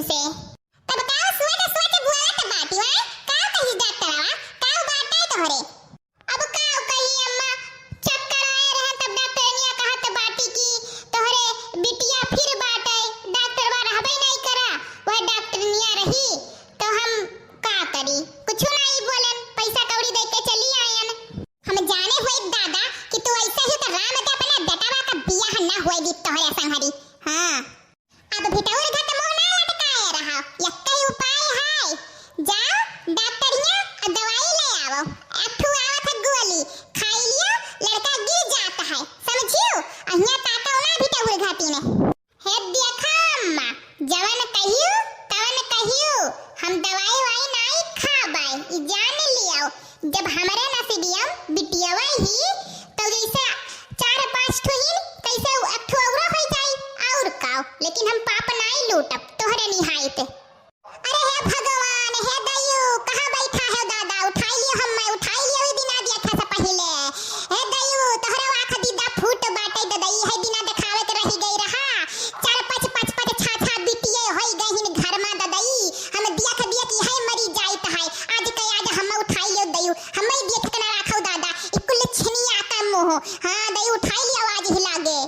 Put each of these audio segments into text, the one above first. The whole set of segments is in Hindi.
से। तब का सोच बुआत बाटी है का कही डॉक्टरवा का बाटे तोहरे। अब का कही अम्मा चक्कर आए रहे तब डॉक्टरनिया कहत बाटी की तोहरे बिटिया फिर बाटे डॉक्टरवा रहबे नहीं करा वह डॉक्टरनिया रही तो हम का करी कुछ नहीं बोलन पैसा कौड़ी दे के चली आयन। हम जाने हुए दादा कि तू ऐसे ही तो राम के अपने बेटावा का बियाह ना होए दी तोहरे संगरी। हां अब भिटौर घट मुंह ना लटकाए रहा यक्कै उपाय है जाओ डॉक्टरिया दवाई ले आओ अठू आवत है गोली खाई लियो लड़का गिर जाता है समझियो अहिया ताका ना भिटौर घाटी ने हे देखा अम्मा जवन कहियो तवन कहियो हम दवाई वाई नहीं खाबाई ई जान लियो जब हमरे नसीबियम बिटियावा ही तो जैसे 4-5 ठो ही कैसे अठू औरा हो जाई और काओ लेकिन हम पाप नहीं लूटब तोहरे निहायत। अरे हे भगवान हे दयु कहां बैठा है दादा उठाई लियो हम मैं उठाई लियो बिना देखा से पहले हे दयु तोहरे आंख दीदा फूट बाटे ददई है बिना दिखावे के रही गई रहा 4-5 छा बिटिए होई गहिन घर में ददई हम देख कि है मरी जाइत है आज के आज हम उठाई लियो दयु हम देख के ना राखो दादा इकुल छनिया का मोह। हां दयु उठाई लियो आज ही लागे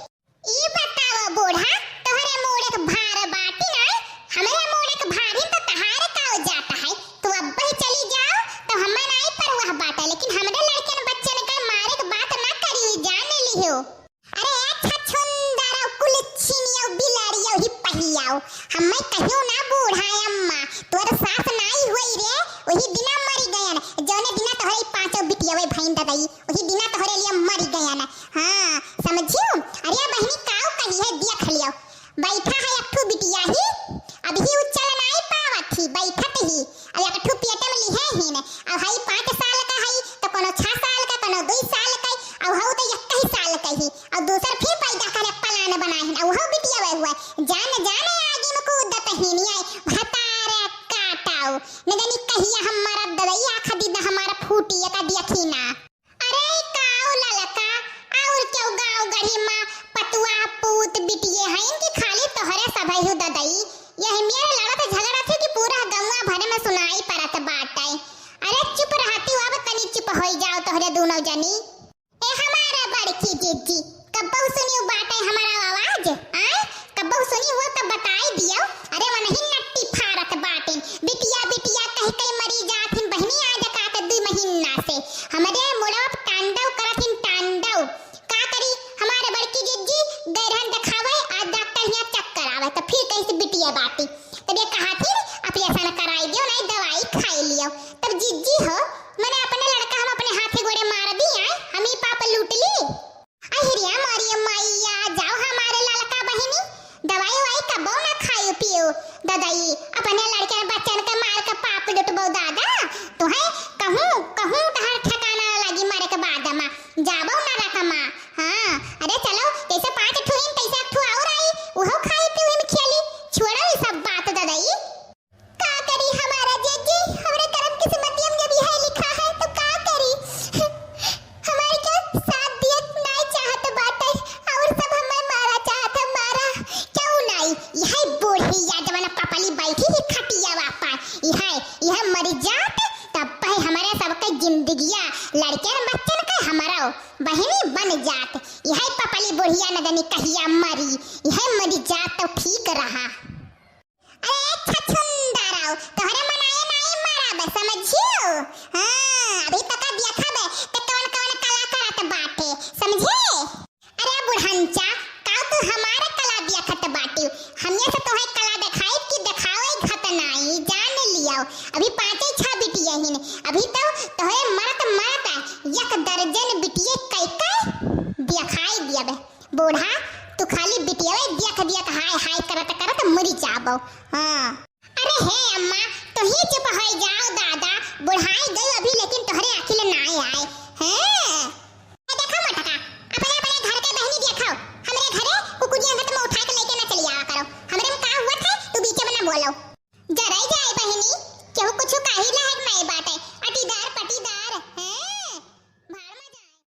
ई बताओ बूढ़ा तोहरे मोड़े के भार बाटी ना हमरे मोड़े के भारी तो तहारे का हो जाता है तू अब ही चली जाओ तो हम नहीं परवाह बाटा लेकिन हमरे लड़के बच्चन का मारे के बात ना करी जान लियो। अरे अच्छा छुंदर कुल छिनियो बिलाड़ियो ही पहियाओ हम कहियो ना बूढ़ा अम्मा तोर सास नहीं होई रे वही दिना मरी गयन जौने दिना तोहरे पांचों बिटियावे भईन ददई वही दिना तोहरे लिए मरी गयन। हां समझियो अरे बहनी काऊ कही है देख लियो बैठा है एकठू बिटिया ही अभी ही उचल नहीं पावत थी बैठत ही अब एकठू पेट में लिहे ही ने अब हई 5 साल का हई तो कोनो 6 साल का कोनो 2 साल का अब हऊ तो 1 साल का ही और दूसर फिर पैदा करे पलान बनाहिन अब हऊ बिटिया वे हुआ जान जाने आगे में कूदत ही नहीं आई भतारे काटाओ न जानी कहिया हमारा ददई आंख दीदा हमारा फूटी का देखी ना। अरे काऊ ललका और क्यों गांव गढ़ी मां पतुआ पूत बिटिए हैं कि खाली तोहरे सभई हु ददई यही मेरे लड़त झगड़ा थे कि पूरा गंगा भरे में सुनाई पड़त बाटे। अरे चुप रहती हो अब तनी चुप होई जाओ तोहरे दोनों जनी ए हमारा बड़की जीजी कब्बो सुनियो बाटे हमारा आवाज आए कब्बो सुनी वो तो बताई दियो। अरे वो नहीं नट्टी फारत बाटे बिटिया बिटिया कह कई मरी जाथिन बहनी आज का 2 महीना से हमरे मोड़ा तांडव करथिन तांडव का करी हमारे बड़की जीजी गैरहन दिखावे आज डॉक्टर यहां चक्कर आवे तो फिर कैसे बिटिया बाटी तब ये कहा थी ऑपरेशन कराई दियो नहीं दवाई खाई लियो तब जीजी हो मैंने अपने लड़का हम अपने हाथे गोड़े मार दी आए हम ही पाप लूट ली अहिरिया मारियम मैया जाओ हमारे लड़का बहनी दवाई वाई कबो ना खायो पियो ददाई अपने लड़के बच्चन के मार के पाप लुटबो दादा तो है कहूं तहर ठिकाना लगी मारे के बाद में जाबो ना रकमा। हां अरे चलो जैसे 5 ठुइन तैसे ठु और आई ओहो खाई पियो में खेली छोड़ो ये सब बात ददाई का करी हमारा जीजी हमरे कर्म किस्मतियम में भी है लिखा है तो का करी हमारे के साथ दिया नहीं चाहत बाटे और सब हमें मारा चाहत मारा क्यों नहीं यही बूढ़ी यादवना पापली बैठी ही खटिया वापा यह मर जात तब पे हमारे सबके जिंदगियां लड़के बच्चन के हमारा बहनी बन जात यह पापली बुढ़िया नदनी कहिया मरी यह मर जात तो ठीक रहा। अरे छछुंदराओ तोहरे मनाए नहीं मारा बे समझियो। हां अभी तक देखा बे तो कौन कला करत बाटे समझे। अरे बुढ़ंचा का तू हमारे कला देखत बाटी हमने से तोहे कला दिखाई कि दिखावे घत नहीं जान लियो अभी 5-6 बिटिया हिन अभी तो तोहे मरत 1 दर्जन बिटिए कई दिखाई दिया बे बूढ़ा तू खाली बिटिया देख हाय करत मरी जाबो। हां अरे हे अम्मा तो ही चुप हो जाओ दादा बुढ़ाई गई अभी लेकिन तोहरे अखिल ना आए